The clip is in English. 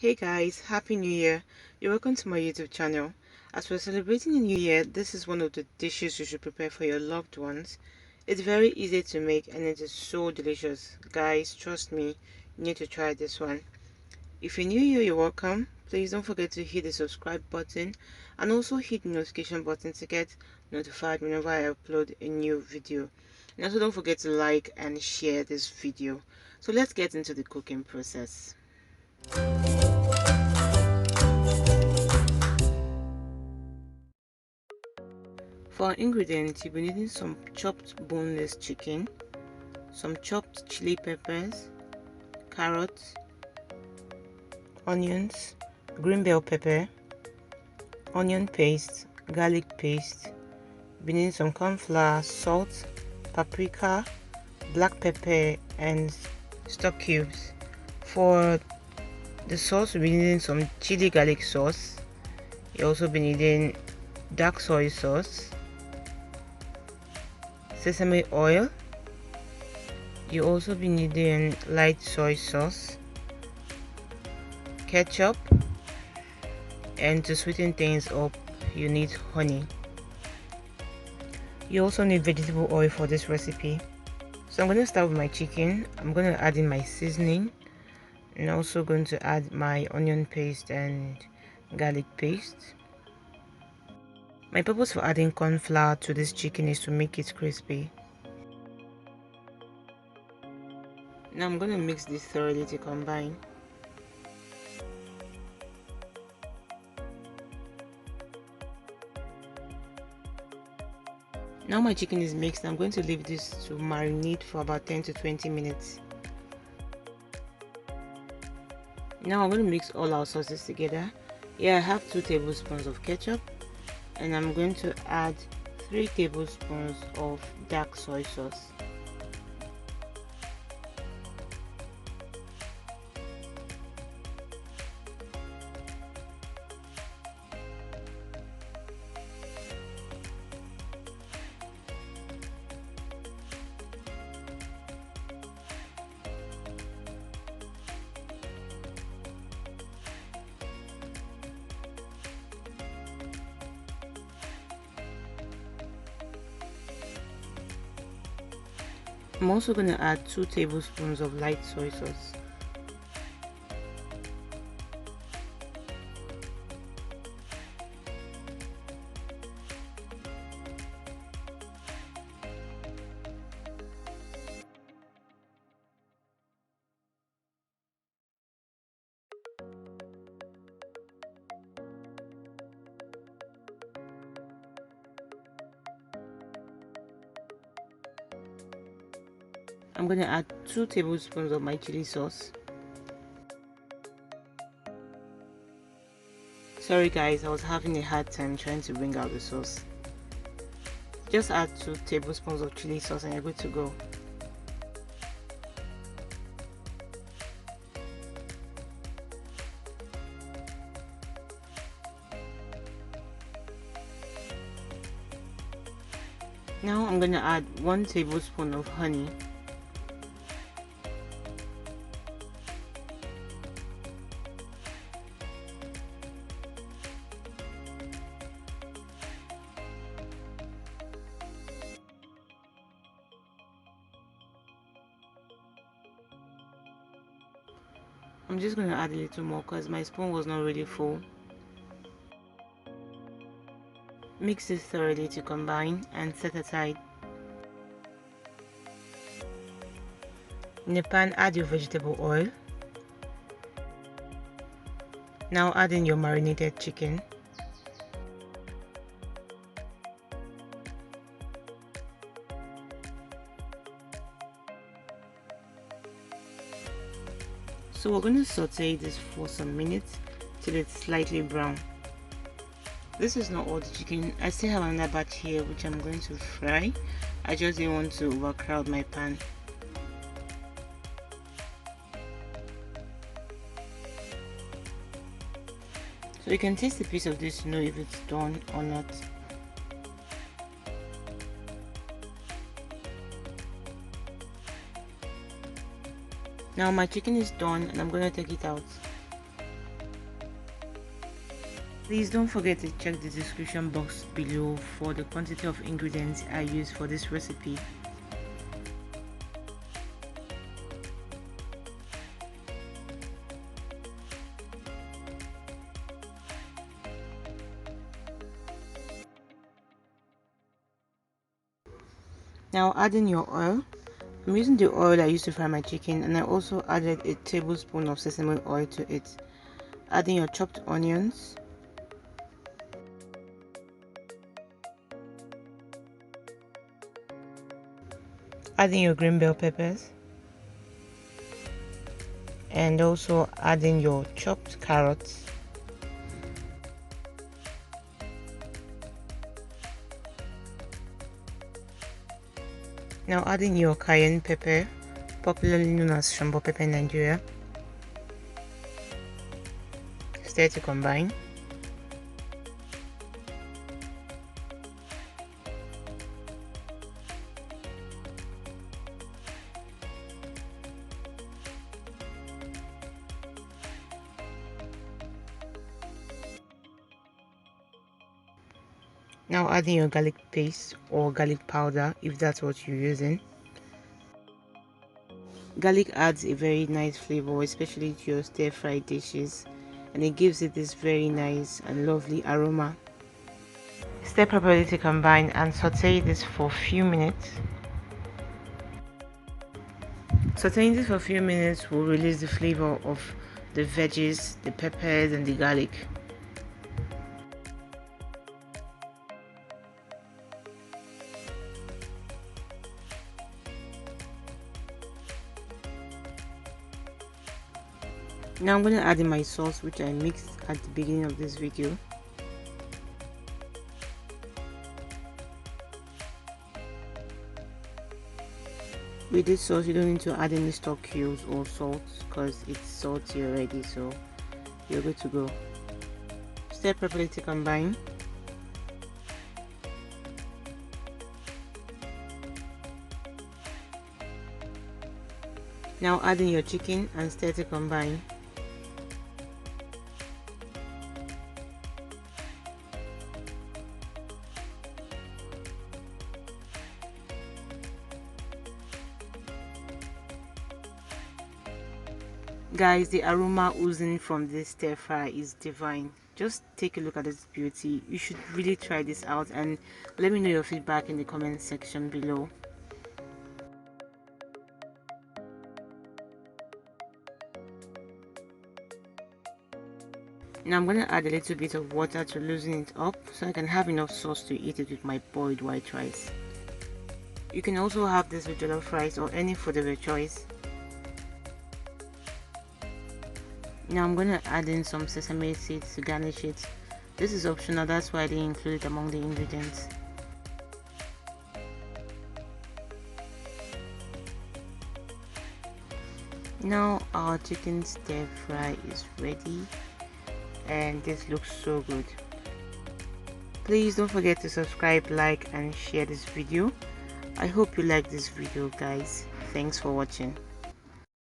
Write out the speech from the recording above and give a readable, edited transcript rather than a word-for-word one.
Hey guys, Happy New Year! You're welcome to my YouTube channel. As we're celebrating the New Year, this is one of the dishes you should prepare for your loved ones. It's very easy to make and it is so delicious. Guys, trust me, you need to try this one. If you're new here, you're welcome. Please don't forget to hit the subscribe button and also hit the notification button to get notified whenever I upload a new video. And also don't forget to like and share this video. So let's get into the cooking process. For our ingredients, you'll be needing some chopped boneless chicken, some chopped chili peppers, carrots, onions, green bell pepper, onion paste, garlic paste, be needing some cornflour, salt, paprika, black pepper, and stock cubes. For the sauce, we'll be needing some chili garlic sauce. You'll also be needing dark soy sauce, sesame oil. You also be needing light soy sauce, ketchup, and to sweeten things up you need honey. You also need vegetable oil for this recipe. So I'm going to start with my chicken. I'm going to add in my seasoning and also going to add my onion paste and garlic paste. My purpose for adding corn flour to this chicken is to make it crispy. Now I'm going to mix this thoroughly to combine. Now my chicken is mixed. I'm going to leave this to marinate for about 10 to 20 minutes. Now I'm going to mix all our sauces together. Here I have 2 tablespoons of ketchup and I'm going to add 3 tablespoons of dark soy sauce. I'm also going to add 2 tablespoons of light soy sauce. I'm going to add 2 tablespoons of my chili sauce. Sorry guys, I was having a hard time trying to bring out the sauce. Just add 2 tablespoons of chili sauce and you're good to go. Now I'm going to add 1 tablespoon of honey. I'm just going to add a little more because my spoon was not really full. Mix this thoroughly to combine and set aside. In a pan, add your vegetable oil. Now add in your marinated chicken. So we're going to saute this for some minutes till it's slightly brown. This is not all the chicken. I still have another batch here which I'm going to fry. I just didn't want to overcrowd my pan. So you can taste a piece of this to know if it's done or not. Now my chicken is done and I'm going to take it out. Please don't forget to check the description box below for the quantity of ingredients I use for this recipe. Now add in your oil. I'm using the oil I used to fry my chicken, and I also added a tablespoon of sesame oil to it. Add in your chopped onions, add in your green bell peppers, and also add in your chopped carrots. Now add in your cayenne pepper, popularly known as shombo pepper in Nigeria. Stir to combine. Now add in your garlic paste or garlic powder if that's what you're using. Garlic adds a very nice flavor, especially to your stir-fried dishes, and it gives it this very nice and lovely aroma. Stir properly to combine and saute this for a few minutes. Sauteing this for a few minutes will release the flavor of the veggies, the peppers, and the garlic. Now I'm going to add in my sauce, which I mixed at the beginning of this video. With this sauce, you don't need to add any stock cubes or salt because it's salty already, so you're good to go. Stir properly to combine. Now add in your chicken and stir to combine. Guys, the aroma oozing from this stir fry is divine. Just take a look at this beauty. You should really try this out and let me know your feedback in the comment section below. Now I'm going to add a little bit of water to loosen it up so I can have enough sauce to eat it with my boiled white rice. You can also have this with jollof rice or any food of your choice. Now I'm going to add in some sesame seeds to garnish it. This is optional, that's why I didn't include it among the ingredients. Now our chicken stir fry is ready and this looks so good. Please don't forget to subscribe, like and share this video. I hope you like this video, guys. Thanks for watching.